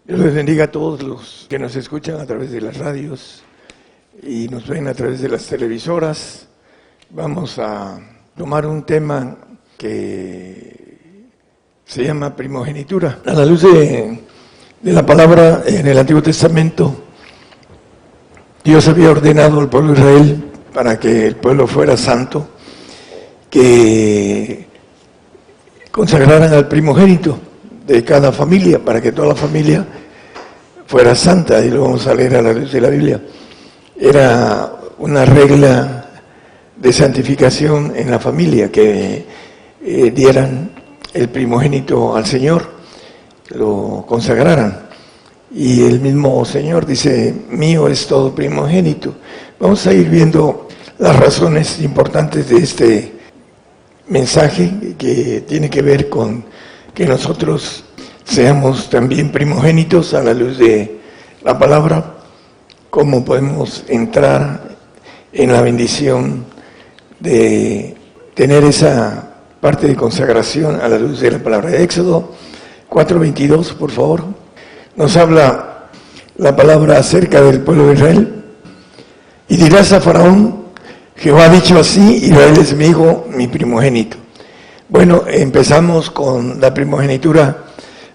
Dios les bendiga a todos los que nos escuchan a través de las radios y nos ven a través de las televisoras. Vamos a tomar un tema que se llama primogenitura. A la luz de la palabra en el Antiguo Testamento, Dios había ordenado al pueblo de Israel, para que el pueblo fuera santo, que consagraran al primogénito de cada familia, para que toda la familia fuera santa, y lo vamos a leer a la luz de la Biblia. Era una regla de santificación en la familia, que dieran el primogénito al Señor, lo consagraran. Y el mismo Señor dice, mío es todo primogénito. Vamos a ir viendo las razones importantes de este mensaje, que tiene que ver con que nosotros seamos también primogénitos a la luz de la palabra, cómo podemos entrar en la bendición de tener esa parte de consagración a la luz de la palabra. Éxodo 4:22, por favor, nos habla la palabra acerca del pueblo de Israel. Y dirás a Faraón, Jehová ha dicho así, Israel es mi hijo, mi primogénito. Bueno, empezamos con la primogenitura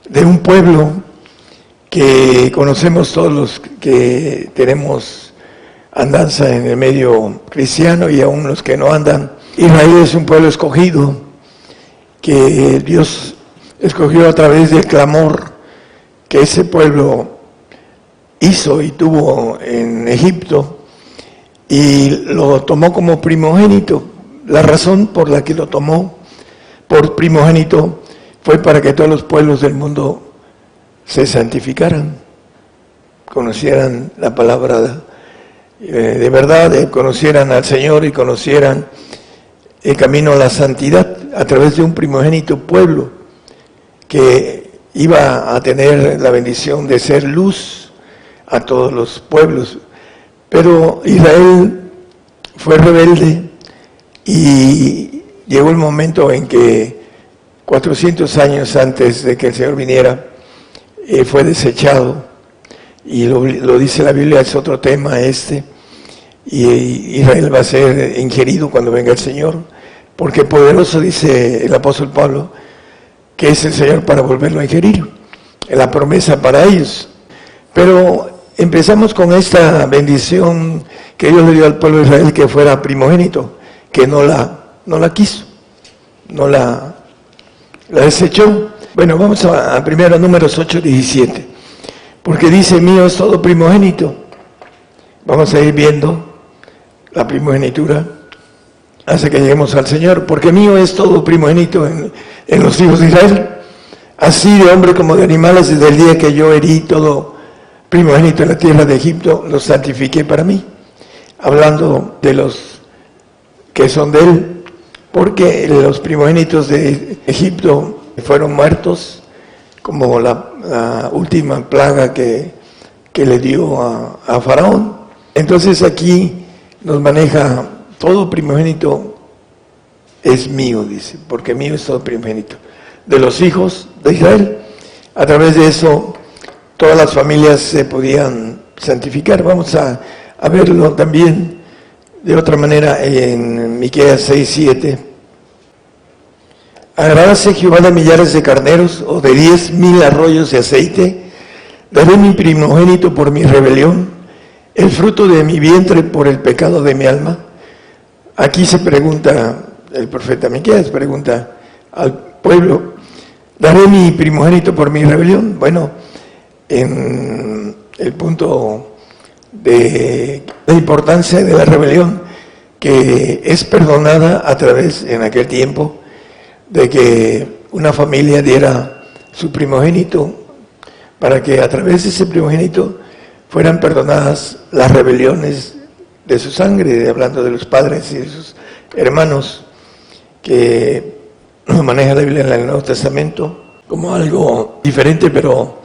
de un pueblo que conocemos todos los que tenemos andanza en el medio cristiano y aún los que no andan. Israel es un pueblo escogido, que Dios escogió a través del clamor que ese pueblo hizo y tuvo en Egipto, y lo tomó como primogénito. La razón por la que lo tomó por primogénito fue para que todos los pueblos del mundo se santificaran, conocieran la palabra de verdad, conocieran al Señor y conocieran el camino a la santidad a través de un primogénito pueblo que iba a tener la bendición de ser luz a todos los pueblos. Pero Israel fue rebelde y llegó el momento en que 400 años antes de que el Señor viniera, fue desechado, y lo dice la Biblia, es otro tema y Israel va a ser ingerido cuando venga el Señor, porque poderoso, dice el apóstol Pablo, que es el Señor para volverlo a ingerir, la promesa para ellos. Pero empezamos con esta bendición que Dios le dio al pueblo de Israel, que fuera primogénito, que no la quiso, no la desechó. Bueno, vamos a primero Números 8:17, porque dice, mío es todo primogénito. Vamos a ir viendo la primogenitura hasta que lleguemos al Señor, porque mío es todo primogénito en los hijos de Israel, así de hombre como de animales, desde el día que yo herí todo primogénito en la tierra de Egipto, los santifiqué para mí, hablando de los que son de él, porque los primogénitos de Egipto fueron muertos, como la última plaga que le dio a Faraón. Entonces aquí nos maneja, todo primogénito es mío, dice, porque mío es todo primogénito de los hijos de Israel. A través de eso todas las familias se podían santificar. Vamos a verlo también de otra manera en Miqueas 6:7. Agrádase Jehová de millares de carneros, o de 10,000 arroyos de aceite. Daré mi primogénito por mi rebelión, el fruto de mi vientre por el pecado de mi alma. Aquí se pregunta, el profeta Miqueas pregunta al pueblo, ¿daré mi primogénito por mi rebelión? Bueno, en el punto de la importancia de la rebelión, que es perdonada a través, en aquel tiempo, de que una familia diera su primogénito, para que a través de ese primogénito fueran perdonadas las rebeliones de su sangre, hablando de los padres y de sus hermanos, que nos maneja la Biblia en el Nuevo Testamento como algo diferente, pero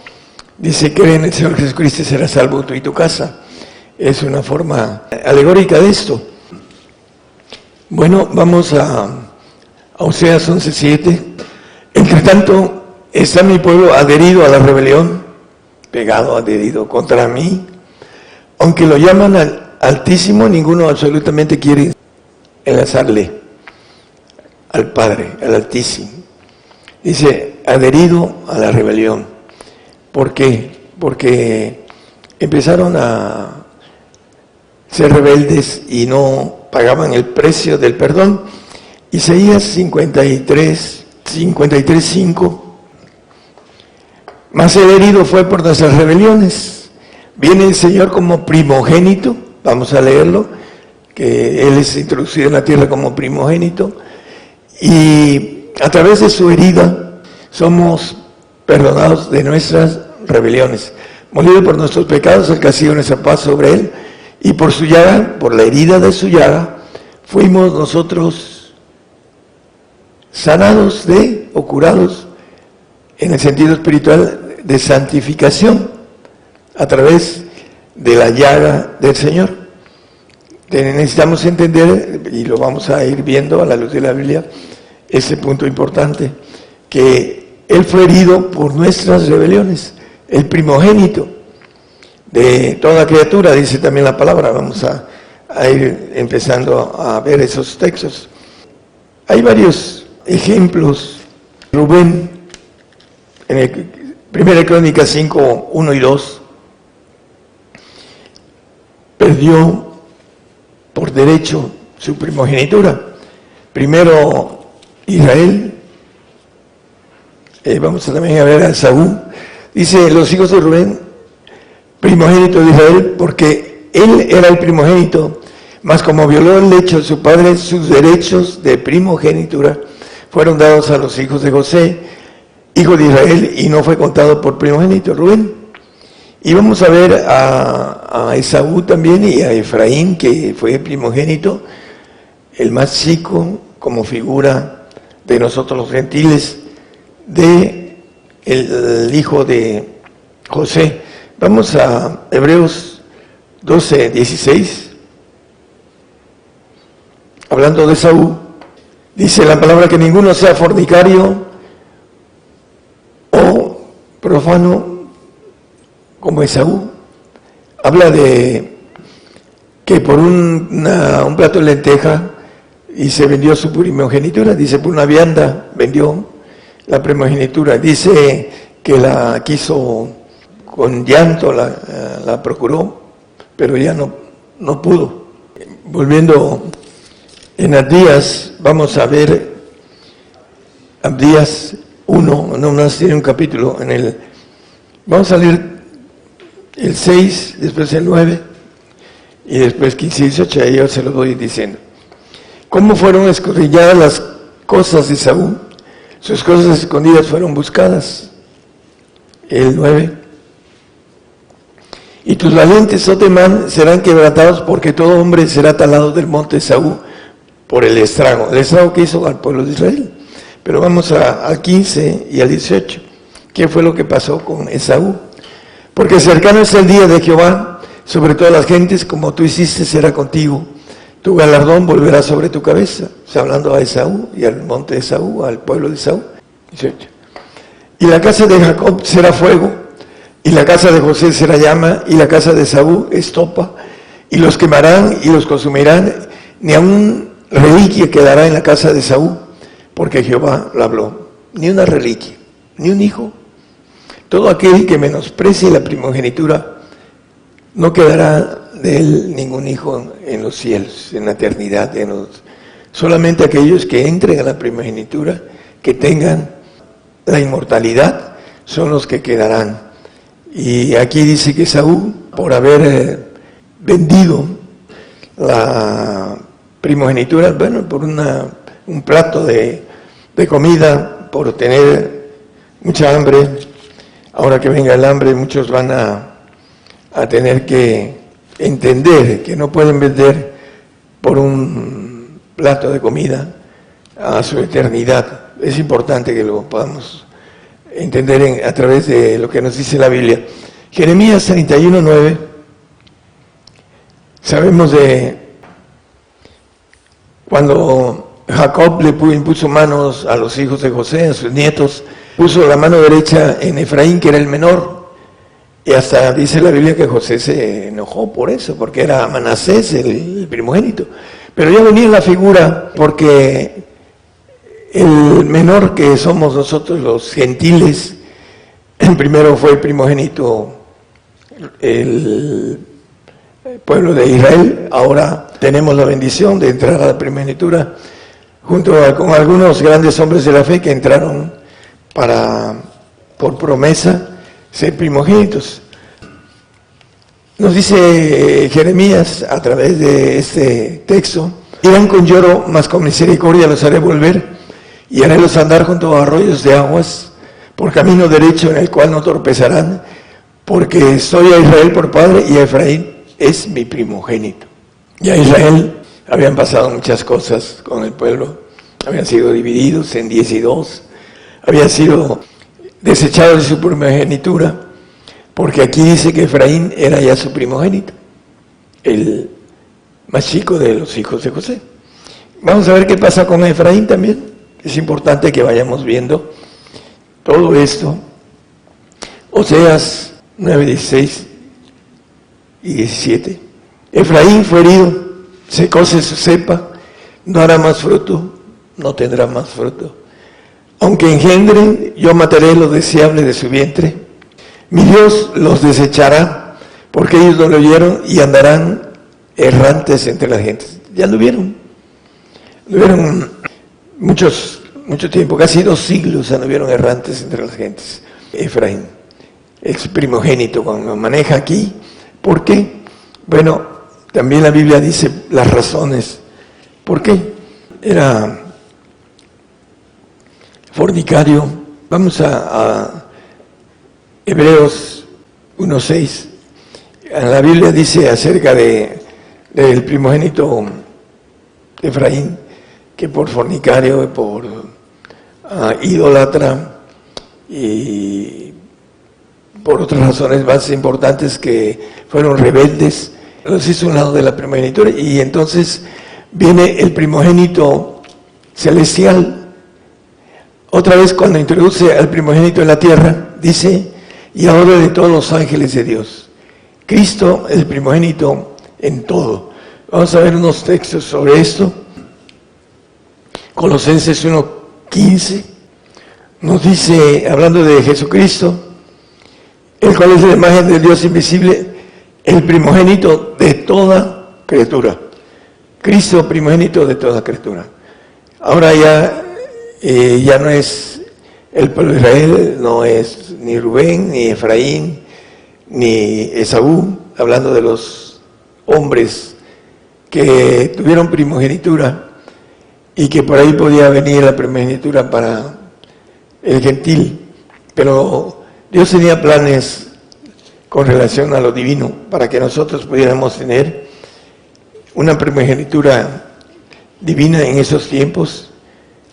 dice, cree en el Señor Jesucristo y serás salvo tú y tu casa. Es una forma alegórica de esto. Bueno, vamos a Oseas 11:7. Entre tanto, está mi pueblo adherido a la rebelión, pegado, adherido contra mí. Aunque lo llaman al Altísimo, ninguno absolutamente quiere enlazarle al Padre, al Altísimo. Dice, adherido a la rebelión. ¿Por qué? Porque empezaron a ser rebeldes y no pagaban el precio del perdón. Isaías 53:5. Mas el herido fue por nuestras rebeliones. Viene el Señor como primogénito, vamos a leerlo, que Él es introducido en la tierra como primogénito, y a través de su herida somos perdonados de nuestras rebeliones. Molido por nuestros pecados, el castigo de nuestra paz sobre Él, y por su llaga, por la herida de su llaga, fuimos nosotros sanados o curados en el sentido espiritual de santificación a través de la llaga del Señor. Necesitamos entender, y lo vamos a ir viendo a la luz de la Biblia, ese punto importante, que Él fue herido por nuestras rebeliones, el primogénito de toda criatura, dice también la palabra. Vamos a ir empezando a ver esos textos. Hay varios ejemplos. Rubén, en el 1 Crónicas 5, 1 y 2, perdió por derecho su primogenitura. Primero Israel, vamos a también a ver a Esaú. Dice, los hijos de Rubén, primogénito de Israel, porque él era el primogénito, mas como violó el lecho de su padre, sus derechos de primogenitura fueron dados a los hijos de José, hijo de Israel, y no fue contado por primogénito Rubén. Y vamos a ver a Esaú también y a Efraín, que fue primogénito, el más chico, como figura de nosotros los gentiles, de el hijo de José. Vamos a Hebreos 12, 16. Hablando de Esaú, dice la palabra que ninguno sea fornicario o profano como Esaú. Habla de que por un plato de lenteja y se vendió su primogenitura. Dice, por una vianda vendió la primogenitura. Dice que la quiso con llanto, la procuró, pero ya no pudo. Volviendo en Abdías, vamos a ver Abdías 1, no más tiene un capítulo, vamos a leer el 6, después el 9, y después 15 y 18, ahí yo se lo voy diciendo. ¿Cómo fueron escudriñadas las cosas de Saúl? Sus cosas escondidas fueron buscadas. El 9. Y tus valientes, oh Temán, serán quebrantados, porque todo hombre será talado del monte de Saúl por el estrago que hizo al pueblo de Israel. Pero vamos al 15 y al 18. ¿Qué fue lo que pasó con Esaú? Porque cercano es el día de Jehová, sobre todas las gentes, como tú hiciste será contigo. Tu galardón volverá sobre tu cabeza. Está hablando a Esaú y al monte de Esaú, al pueblo de Esaú. 18. Y la casa de Jacob será fuego, y la casa de José será llama, y la casa de Esaú estopa, y los quemarán y los consumirán, ni aun reliquia quedará en la casa de Esaú, porque Jehová lo habló. Ni una reliquia, ni un hijo. Todo aquel que menosprecie la primogenitura, no quedará de él ningún hijo en los cielos, en la eternidad. Solamente aquellos que entren a la primogenitura, que tengan la inmortalidad, son los que quedarán. Y aquí dice que Esaú, por haber vendido la primogenitura, bueno, por un plato de comida, por tener mucha hambre, ahora que venga el hambre, muchos van a tener que entender que no pueden vender por un plato de comida a su eternidad. Es importante que lo podamos entender a través de lo que nos dice la Biblia. Jeremías 31:9, sabemos de cuando Jacob le impuso manos a los hijos de José, a sus nietos, puso la mano derecha en Efraín, que era el menor, Y hasta dice la Biblia que José se enojó por eso, porque era Manasés el primogénito. Pero ya venía la figura, porque el menor que somos nosotros los gentiles, el primero fue el primogénito, el pueblo de Israel. Ahora tenemos la bendición de entrar a la primogenitura junto con algunos grandes hombres de la fe que entraron por promesa, ser primogénitos. Nos dice Jeremías a través de este texto: irán con lloro, mas con misericordia los haré volver, y harélos andar junto a arroyos de aguas, por camino derecho en el cual no tropezarán, porque soy a Israel por padre, y a Efraín es mi primogénito. Y a Israel habían pasado muchas cosas con el pueblo, habían sido divididos en 10 y 2, habían sido desechados de su primogenitura, porque aquí dice que Efraín era ya su primogénito, el más chico de los hijos de José. Vamos a ver qué pasa con Efraín también. Es importante que vayamos viendo todo esto. Oseas 9, 16 y 17. Efraín fue herido, secóse su cepa, no hará más fruto, no tendrá más fruto. Aunque engendre, yo mataré lo deseable de su vientre. Mi Dios los desechará, porque ellos no lo oyeron y andarán errantes entre las gentes. Ya anduvieron mucho tiempo, casi 2 siglos anduvieron errantes entre las gentes. Efraín, ex primogénito, cuando maneja aquí. ¿Por qué? Bueno, también la Biblia dice las razones. ¿Por qué? Era fornicario. Vamos a Hebreos 1:6. La Biblia dice acerca del primogénito de Efraín, que por fornicario, por idólatra y por otras razones más importantes, que fueron rebeldes, los hizo a un lado de la primogenitura. Y entonces viene el primogénito celestial. Otra vez, cuando introduce al primogénito en la tierra, dice: y ahora de todos los ángeles de Dios. Cristo, el primogénito en todo. Vamos a ver unos textos sobre esto. Colosenses 1:15 nos dice, hablando de Jesucristo, el cual es la imagen del Dios invisible, el primogénito de toda criatura. Cristo, primogénito de toda criatura. Ahora ya no es el pueblo de Israel, no es ni Rubén, ni Efraín, ni Esaú, hablando de los hombres que tuvieron primogenitura y que por ahí podía venir la primogenitura para el gentil. Pero Dios tenía planes con relación a lo divino para que nosotros pudiéramos tener una primogenitura divina en esos tiempos.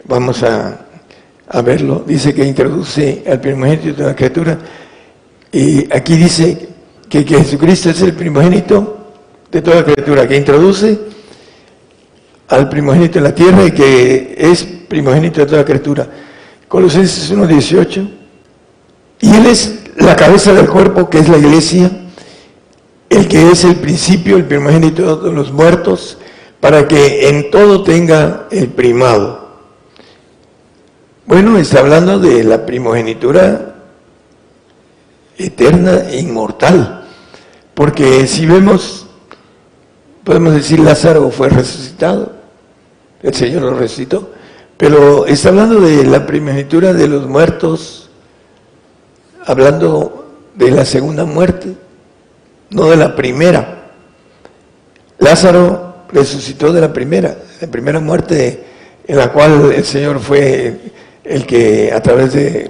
Vamos a verlo. Dice que introduce al primogénito de la criatura, y aquí dice que Jesucristo es el primogénito de toda criatura, que introduce al primogénito en la tierra y que es primogénito de toda criatura. Colosenses 1:18. Y Él es la cabeza del cuerpo, que es la iglesia, el que es el principio, el primogénito de los muertos, para que en todo tenga el primado. Bueno, está hablando de la primogenitura eterna e inmortal, porque si vemos, podemos decir Lázaro fue resucitado, el Señor lo resucitó, pero está hablando de la primogenitura de los muertos, hablando de la segunda muerte, no de la primera. Lázaro resucitó de la primera muerte, en la cual el Señor fue el que a través de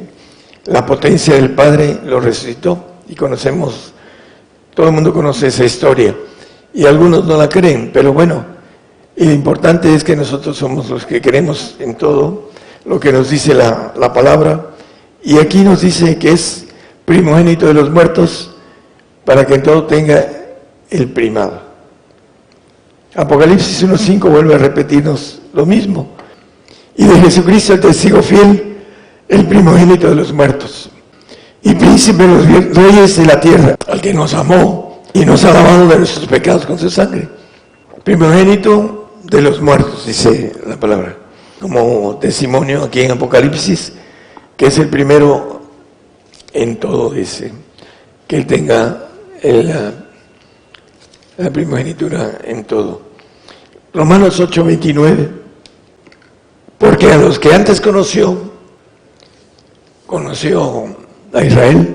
la potencia del Padre lo resucitó, y conocemos, todo el mundo conoce esa historia, y algunos no la creen, pero bueno, y lo importante es que nosotros somos los que creemos en todo lo que nos dice la palabra, y aquí nos dice que es primogénito de los muertos, para que en todo tenga el primado. Apocalipsis 1:5 vuelve a repetirnos lo mismo. Y de Jesucristo, el testigo fiel, el primogénito de los muertos. y príncipe de los reyes de la tierra, al que nos amó y nos ha lavado de nuestros pecados con su sangre. Primogénito de los muertos, dice la palabra, como testimonio aquí en Apocalipsis, que es el primero en todo, dice, que él tenga la primogenitura en todo. Romanos 8:29, porque a los que antes conoció a Israel,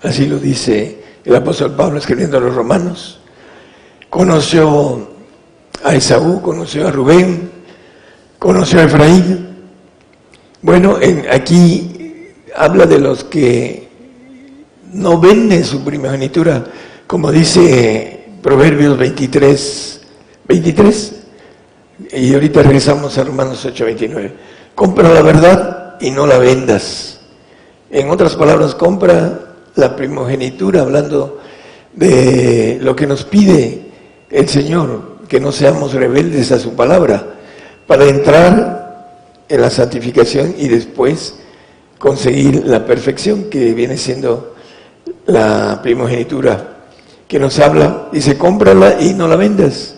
así lo dice el apóstol Pablo escribiendo a los romanos, conoció a Esaú, conoció a Rubén, conoció a Efraín. Bueno, aquí habla de los que no venden su primogenitura, como dice Proverbios 23, y ahorita regresamos a Romanos 8:29. Compra la verdad y no la vendas. En otras palabras, compra la primogenitura, hablando de lo que nos pide el Señor, que no seamos rebeldes a su palabra, para entrar en la santificación y después conseguir la perfección, que viene siendo la primogenitura, que nos habla, dice, cómprala y no la vendas.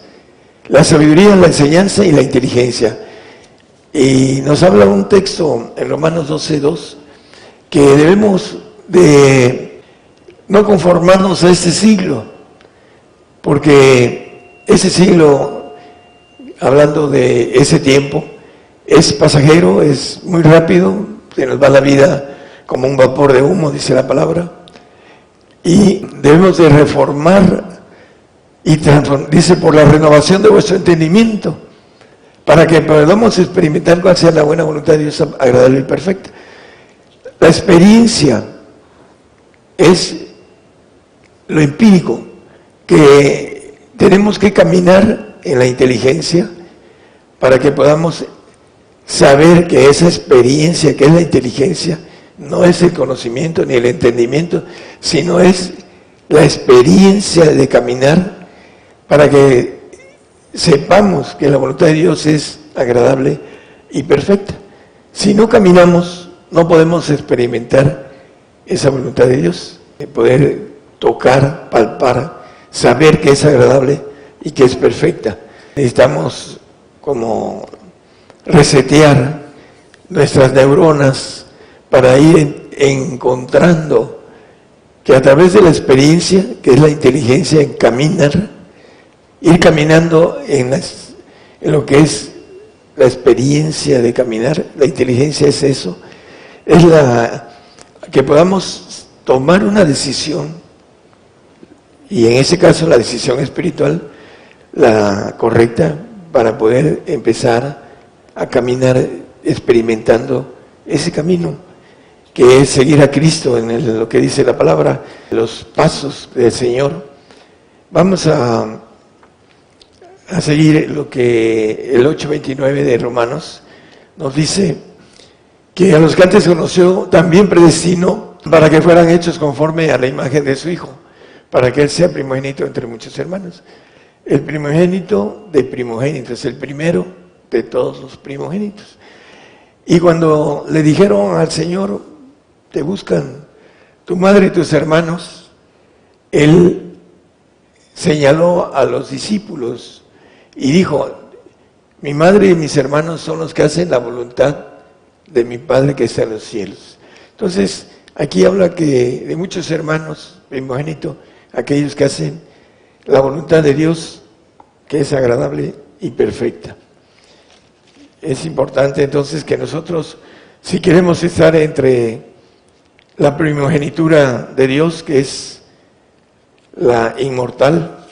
La sabiduría, la enseñanza y la inteligencia. Y nos habla un texto en Romanos 12:2, que debemos de no conformarnos a este siglo, porque ese siglo, hablando de ese tiempo, es pasajero, es muy rápido, se nos va la vida como un vapor de humo, dice la palabra, y debemos de reformar y transformar, dice, por la renovación de vuestro entendimiento, para que podamos experimentar cuál sea la buena voluntad de Dios, agradable y perfecta. La experiencia es lo empírico, que tenemos que caminar en la inteligencia para que podamos saber que esa experiencia, que es la inteligencia, no es el conocimiento ni el entendimiento, sino es la experiencia de caminar para que sepamos que la voluntad de Dios es agradable y perfecta. Si no caminamos, no podemos experimentar esa voluntad de Dios, de poder tocar, palpar, saber que es agradable y que es perfecta. Necesitamos como resetear nuestras neuronas para ir encontrando que a través de la experiencia, que es la inteligencia en caminar, ir caminando en lo que es la experiencia de caminar, la inteligencia es eso, es que podamos tomar una decisión, y en ese caso la decisión espiritual, la correcta, para poder empezar a caminar experimentando ese camino, que es seguir a Cristo en lo que dice la palabra, los pasos del Señor. Vamos a seguir lo que el 8:29 de Romanos nos dice, que a los que antes conoció también predestinó para que fueran hechos conforme a la imagen de su Hijo, para que Él sea primogénito entre muchos hermanos. El primogénito de primogénitos, el primero de todos los primogénitos. Y cuando le dijeron al Señor, te buscan tu madre y tus hermanos, Él señaló a los discípulos y dijo, mi madre y mis hermanos son los que hacen la voluntad de mi Padre que está en los cielos. Entonces, aquí habla que de muchos hermanos, primogénito, aquellos que hacen la voluntad de Dios, que es agradable y perfecta. Es importante entonces que nosotros, si queremos estar entre la primogenitura de Dios, que es la inmortal,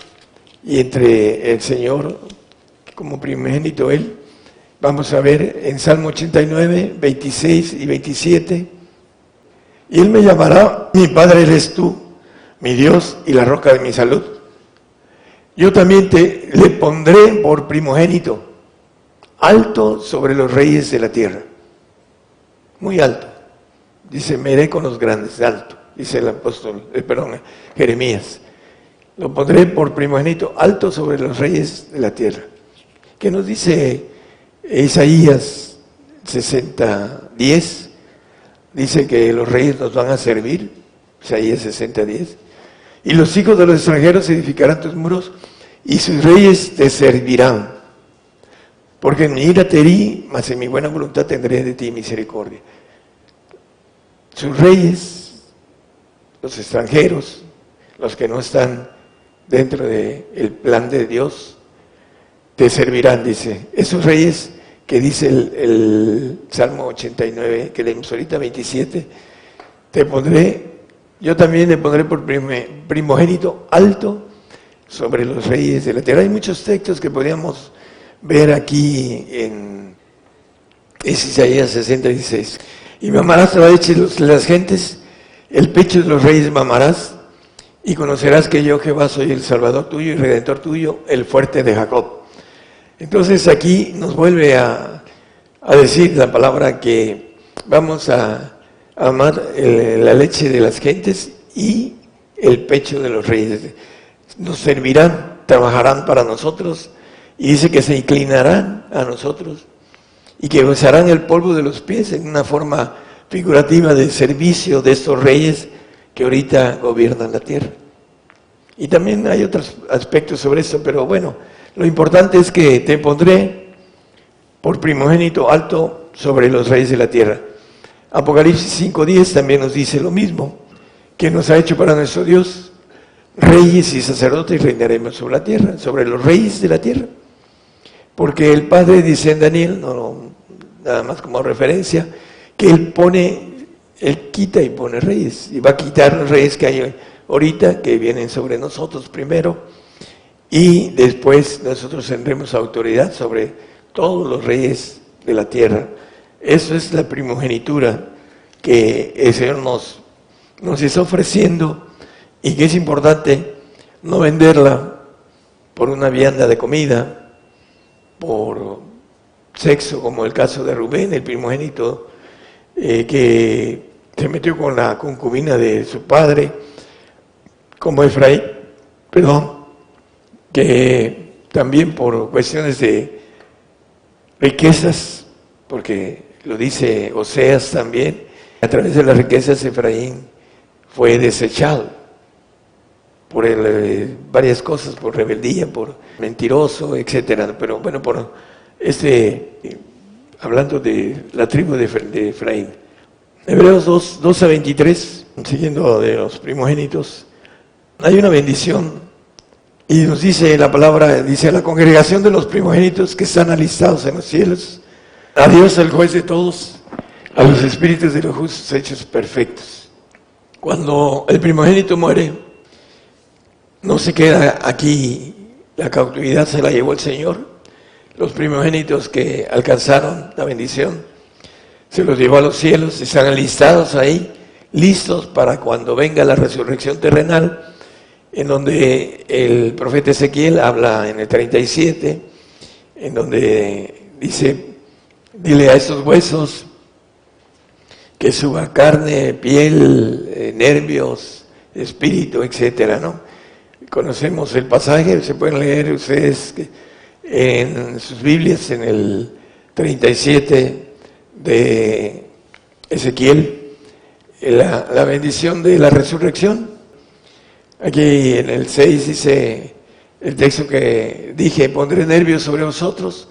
y entre el Señor, como primogénito Él, vamos a ver en Salmo 89, 26 y 27, y Él me llamará, mi Padre eres tú, mi Dios y la roca de mi salud. Yo también le pondré por primogénito, alto sobre los reyes de la tierra. Muy alto. Dice, me iré con los grandes, alto, dice el apóstol, Jeremías. Lo pondré por primogénito, alto sobre los reyes de la tierra. ¿Qué nos dice Isaías 60:10? dice que los reyes nos van a servir, Isaías 60:10, y los hijos de los extranjeros edificarán tus muros, y sus reyes te servirán, porque en mi ira te herí, mas en mi buena voluntad tendré de ti misericordia. Sus reyes, los extranjeros, los que no están dentro del plan de Dios, te servirán, dice. Esos reyes que dice el Salmo 89, que leímos ahorita, 27, te pondré, yo también le pondré por primogénito alto sobre los reyes de la tierra. Hay muchos textos que podríamos ver aquí en Isaías 60:16. Y mamarás la leche de las gentes, el pecho de los reyes mamarás, y conocerás que yo Jehová soy el Salvador tuyo y Redentor tuyo, el fuerte de Jacob. Entonces aquí nos vuelve a decir la palabra que vamos a amar la leche de las gentes y el pecho de los reyes. Nos servirán, trabajarán para nosotros, y dice que se inclinarán a nosotros y que besarán el polvo de los pies en una forma figurativa de servicio de estos reyes que ahorita gobiernan la tierra. Y también hay otros aspectos sobre eso, pero bueno, lo importante es que te pondré por primogénito alto sobre los reyes de la tierra. Apocalipsis 5:10 también nos dice lo mismo, que nos ha hecho para nuestro Dios reyes y sacerdotes, y reinaremos sobre la tierra, sobre los reyes de la tierra. Porque el Padre dice en Daniel, nada más como referencia, que Él quita y pone reyes, y va a quitar los reyes que hay ahorita, que vienen sobre nosotros primero, y después nosotros tendremos autoridad sobre todos los reyes de la tierra. Eso es la primogenitura que el Señor nos está ofreciendo, y que es importante no venderla por una vianda de comida, por sexo, como el caso de Rubén, el primogénito, que se metió con la concubina de su padre, como Efraín, que también por cuestiones de riquezas, porque lo dice Oseas también, a través de las riquezas Efraín fue desechado por varias cosas, por rebeldía, por mentiroso, etcétera. Pero bueno, por hablando de la tribu de Efraín. Hebreos 2:23, siguiendo de los primogénitos, hay una bendición, y nos dice la palabra, dice: a la congregación de los primogénitos que están alistados en los cielos, a Dios el juez de todos, a los espíritus de los justos hechos perfectos. Cuando el primogénito muere, no se queda aquí, la cautividad se la llevó el Señor. Los primogénitos que alcanzaron la bendición se los llevó a los cielos, están alistados ahí, listos para cuando venga la resurrección terrenal, en donde el profeta Ezequiel habla en el 37, en donde dice: dile a estos huesos que suba carne, piel, nervios, espíritu, etcétera, ¿no? Conocemos el pasaje, se pueden leer ustedes en sus Biblias, en el 37 de Ezequiel, la bendición de la resurrección. Aquí en el 6 dice el texto que dije: pondré nervios sobre vosotros,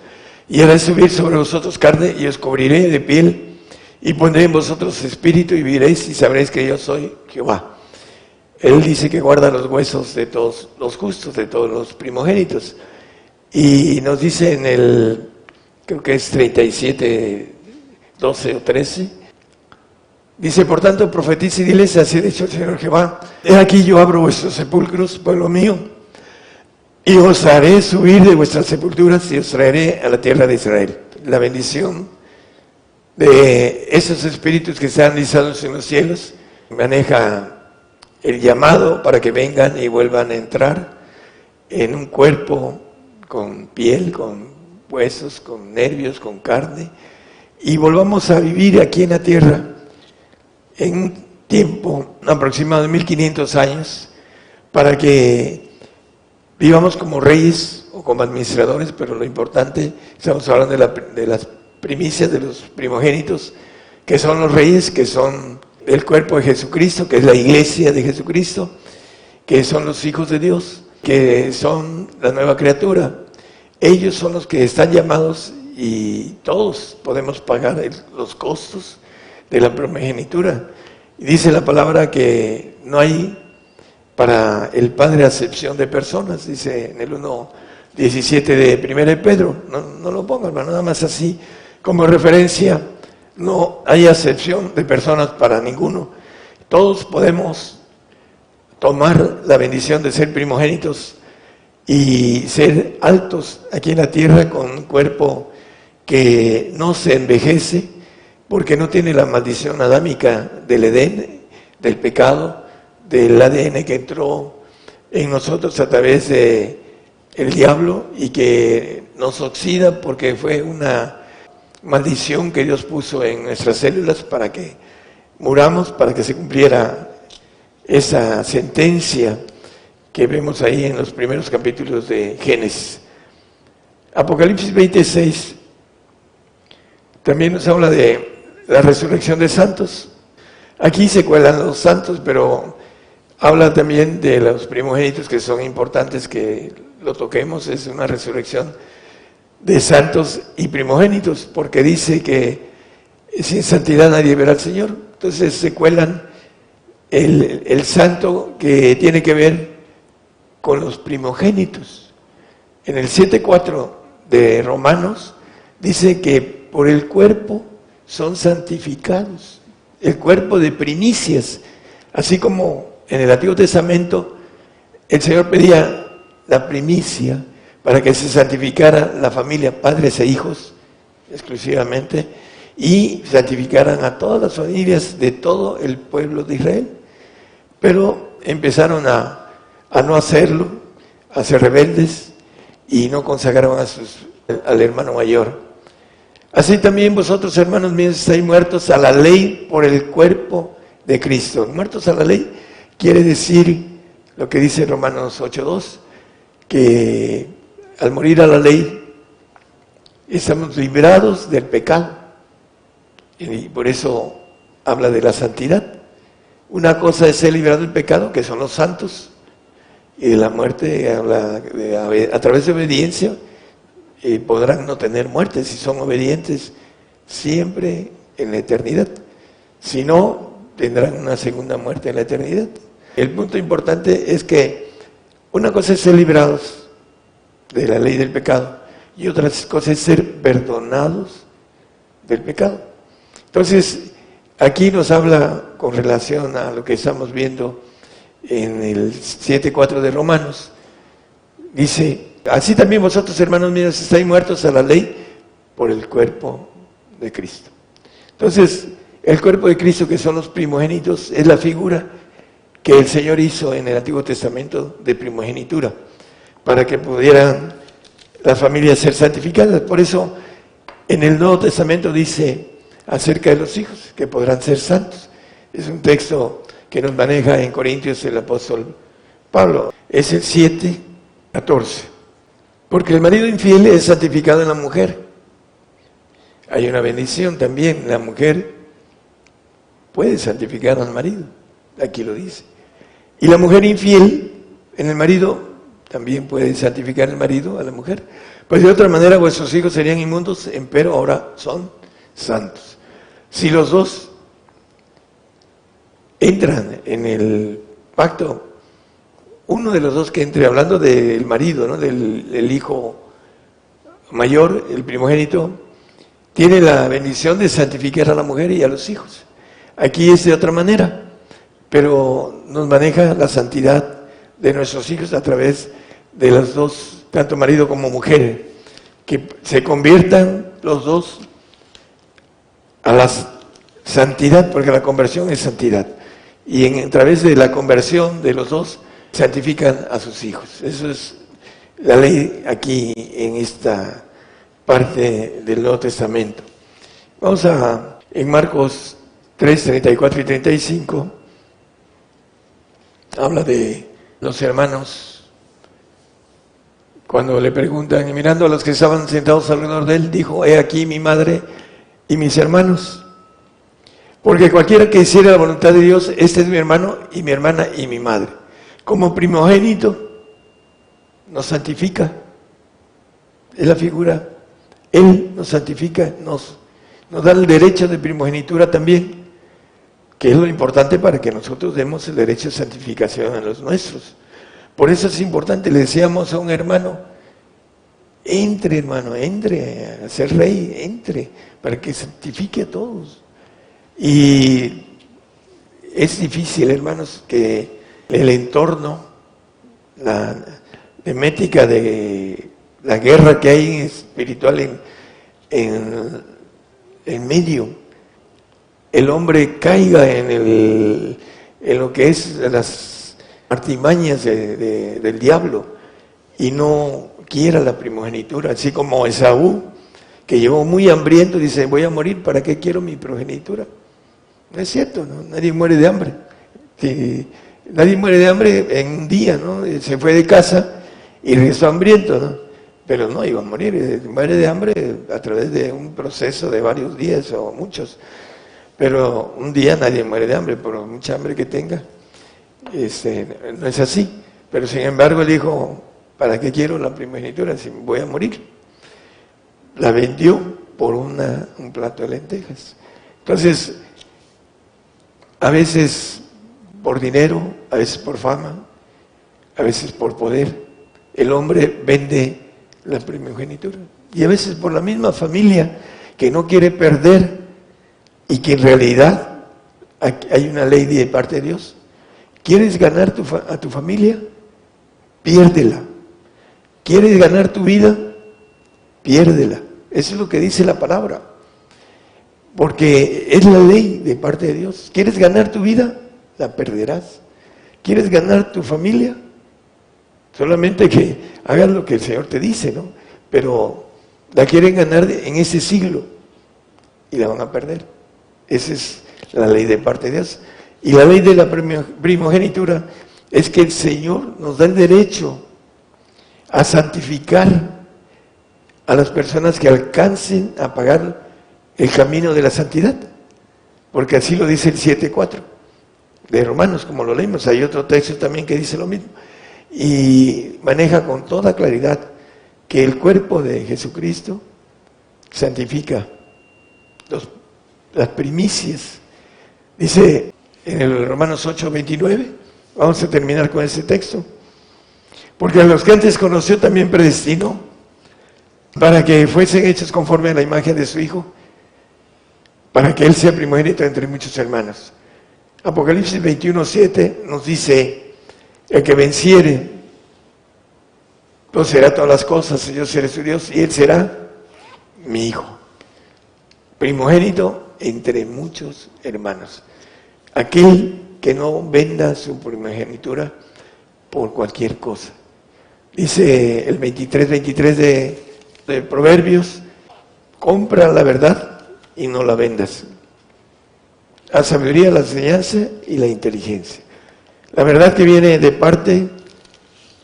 y haré subir sobre vosotros carne, y os cubriré de piel, y pondré en vosotros espíritu, y viviréis, y sabréis que yo soy Jehová. Él dice que guarda los huesos de todos los justos, de todos los primogénitos. Y nos dice en el, creo que es 37, 12 o 13, dice: por tanto, profetiza y diles, así ha dicho el Señor Jehová: he aquí yo abro vuestros sepulcros, pueblo mío, y os haré subir de vuestras sepulturas, y os traeré a la tierra de Israel. La bendición de esos espíritus que están listados en los cielos maneja el llamado para que vengan y vuelvan a entrar en un cuerpo con piel, con huesos, con nervios, con carne, y volvamos a vivir aquí en la tierra en un tiempo aproximado de 1500 años, para que vivamos como reyes o como administradores. Pero lo importante, estamos hablando de las primicias de los primogénitos, que son los reyes, que son el cuerpo de Jesucristo, que es la iglesia de Jesucristo, que son los hijos de Dios, que son la nueva criatura. Ellos son los que están llamados y todos podemos pagar los costos de la primogenitura. Y dice la palabra que no hay para el Padre acepción de personas, dice en el 1:17 de 1 de Pedro. No lo pongan, hermano, nada más así como referencia. No hay acepción de personas para ninguno. Todos podemos tomar la bendición de ser primogénitos y ser altos aquí en la tierra con un cuerpo que no se envejece porque no tiene la maldición adámica del Edén, del pecado, del ADN que entró en nosotros a través de el diablo y que nos oxida porque fue una maldición que Dios puso en nuestras células para que muramos, para que se cumpliera esa sentencia que vemos ahí en los primeros capítulos de Génesis. Apocalipsis 26 también nos habla de la resurrección de santos. Aquí se cuelan los santos, pero habla también de los primogénitos que son importantes que lo toquemos. Es una resurrección de santos y primogénitos, porque dice que sin santidad nadie verá al Señor. Entonces se cuelan el santo que tiene que ver con los primogénitos. En el 7:4 de Romanos dice que por el cuerpo son santificados, el cuerpo de primicias, así como en el Antiguo Testamento el Señor pedía la primicia para que se santificara la familia, padres e hijos exclusivamente, y santificaran a todas las familias de todo el pueblo de Israel. Pero empezaron a no hacerlo, a ser rebeldes y no consagraron al hermano mayor. Así también vosotros, hermanos míos, estáis muertos a la ley por el cuerpo de Cristo. Muertos a la ley quiere decir lo que dice Romanos 8:2, que al morir a la ley estamos librados del pecado. Y por eso habla de la santidad. Una cosa es ser librado del pecado, que son los santos, y de la muerte habla a través de obediencia. Podrán no tener muerte si son obedientes siempre en la eternidad. Si no, tendrán una segunda muerte en la eternidad. El punto importante es que una cosa es ser librados de la ley del pecado y otra cosa es ser perdonados del pecado. Entonces, aquí nos habla con relación a lo que estamos viendo en el 7:4 de Romanos. Dice: así también vosotros, hermanos míos, estáis muertos a la ley por el cuerpo de Cristo. Entonces, el cuerpo de Cristo, que son los primogénitos, es la figura que el Señor hizo en el Antiguo Testamento de primogenitura, para que pudieran las familias ser santificadas. Por eso, en el Nuevo Testamento dice acerca de los hijos, que podrán ser santos. Es un texto que nos maneja en Corintios el apóstol Pablo. Es el 7:14. Porque el marido infiel es santificado en la mujer. Hay una bendición también. La mujer puede santificar al marido. Aquí lo dice. Y la mujer infiel en el marido también puede santificar el marido a la mujer. Pues de otra manera vuestros hijos serían inmundos, empero ahora son santos. Si los dos entran en el pacto, uno de los dos que entre, hablando del marido, ¿no? del hijo mayor, el primogénito, tiene la bendición de santificar a la mujer y a los hijos. Aquí es de otra manera, pero nos maneja la santidad de nuestros hijos a través de los dos, tanto marido como mujer, que se conviertan los dos a la santidad, porque la conversión es santidad. Y a través de la conversión de los dos, santifican a sus hijos. Eso es la ley aquí en esta parte del Nuevo Testamento. Vamos en Marcos 3, 34 y 35, habla de los hermanos. Cuando le preguntan, y mirando a los que estaban sentados alrededor de él, dijo: he aquí mi madre y mis hermanos. Porque cualquiera que hiciera la voluntad de Dios, este es mi hermano y mi hermana y mi madre. Como primogénito, nos santifica. Es la figura. Él nos santifica, nos da el derecho de primogenitura también, que es lo importante para que nosotros demos el derecho de santificación a los nuestros. Por eso es importante, le decíamos a un hermano, entre hermano, entre a ser rey, entre, para que santifique a todos. Y es difícil, hermanos, que el entorno, la memética de la guerra que hay espiritual en medio, el hombre caiga en lo que es las artimañas del diablo y no quiera la primogenitura, así como Esaú, que llegó muy hambriento, dice, voy a morir, ¿para qué quiero mi progenitura? No es cierto, ¿no? Nadie muere de hambre. Nadie muere de hambre en un día, ¿no? Se fue de casa y regresó hambriento, ¿no? Pero no iba a morir, muere de hambre a través de un proceso de varios días o muchos. Pero un día nadie muere de hambre, por mucha hambre que tenga. No es así. Pero sin embargo él dijo, ¿para qué quiero la primogenitura si voy a morir? La vendió por un plato de lentejas. Entonces, a veces por dinero, a veces por fama, a veces por poder, el hombre vende la primogenitura. Y a veces por la misma familia que no quiere perder y que en realidad hay una ley de parte de Dios. ¿Quieres ganar a tu familia? Piérdela. ¿Quieres ganar tu vida? Piérdela. Eso es lo que dice la palabra. Porque es la ley de parte de Dios. ¿Quieres ganar tu vida? La perderás. ¿Quieres ganar tu familia? Solamente que hagas lo que el Señor te dice, ¿no? Pero la quieren ganar en ese siglo y la van a perder. Esa es la ley de parte de Dios. Y la ley de la primogenitura es que el Señor nos da el derecho a santificar a las personas que alcancen a pagar el camino de la santidad. Porque así lo dice el 7:4 de Romanos, como lo leímos. Hay otro texto también que dice lo mismo. Y maneja con toda claridad que el cuerpo de Jesucristo santifica las primicias. Dice en el Romanos 8:29, vamos a terminar con ese texto, porque a los que antes conoció también predestinó, para que fuesen hechos conforme a la imagen de su Hijo, para que Él sea primogénito entre muchos hermanos. Apocalipsis 21:7 nos dice, el que venciere, poseerá todas las cosas, yo seré su Dios y Él será mi Hijo. Primogénito entre muchos hermanos. Aquel que no venda su primogenitura por cualquier cosa. Dice el 23 de Proverbios, compra la verdad y no la vendas. La sabiduría, la enseñanza y la inteligencia. La verdad que viene de parte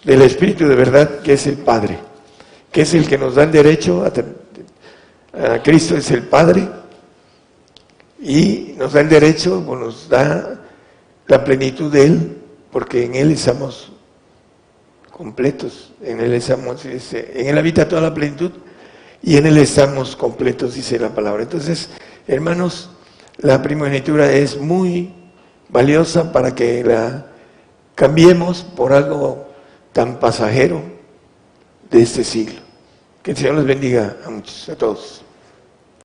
del Espíritu de verdad, que es el Padre, que es el que nos da el derecho a Cristo es el Padre, y nos da el derecho, nos da la plenitud de Él, porque en Él estamos completos, en Él habita toda la plenitud, y en Él estamos completos, dice la palabra. Entonces, hermanos, la primogenitura es muy valiosa para que la cambiemos por algo tan pasajero de este siglo. Que el Señor les bendiga a muchos, a todos.